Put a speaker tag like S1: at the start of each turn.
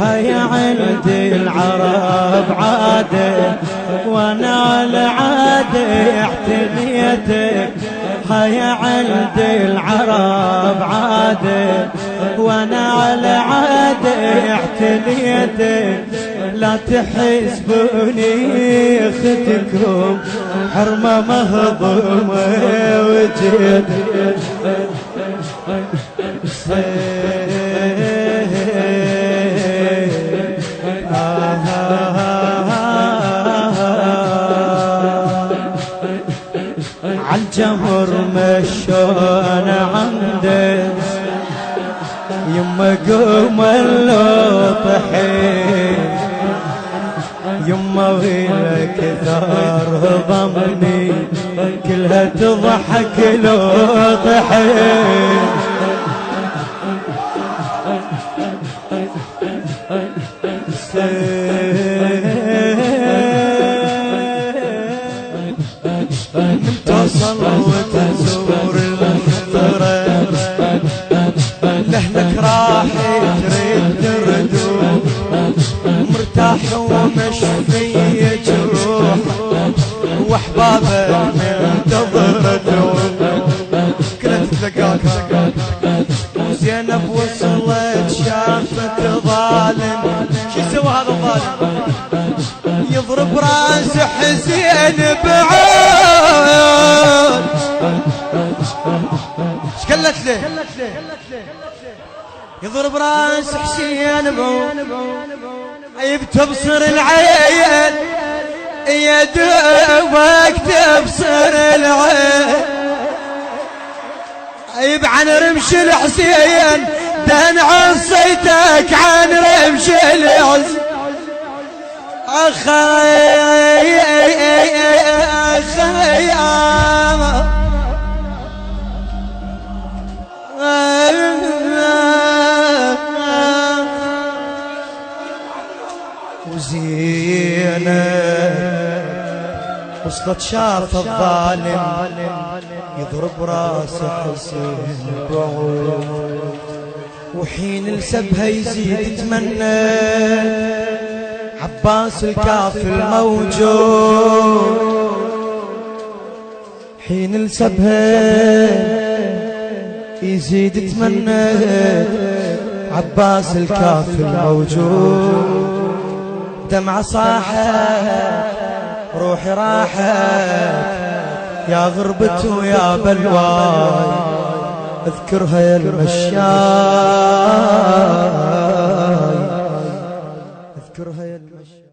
S1: هيا عند العرب عادة وانا على عادة احتميتك. هيا عند العرب عادة وانا على عادة احتميتك. لا تحسبوني اختكم حرمة مهضومة وجد عالجمر مشونا عندك يما قوم اللطحين. يما ويلك ثار ضمني كلها تضحك لو طحين. توصل وتزور المحضرة لهنك راح تريد تردوم مرتاح ومشفي جروح واحبابه منتظر دوم. كلها تتلقاك وزينب وصلت شافت ظالم. شو سوى هذا الظالم؟ يضرب راس حسين بعود. ايش قالت له؟ يضرب راس حسين بعود. عيب تبصر العين يا دوبك تبصر العين. عيب عن رمش الحسين دان عصيتك عن رمش الحسين. أخي وزينة وصلت شاف الظالم يضرب راس حسين بعود. وحين السبها يزيد يتمنى عباس الكافي الموجود. حين السبها يزيد يتمنى عباس الكافي الموجود. دمع صاحت روحي راحت يا غربت ويا بلواي. اذكرها يا المشاي اذكرها يا المشاي.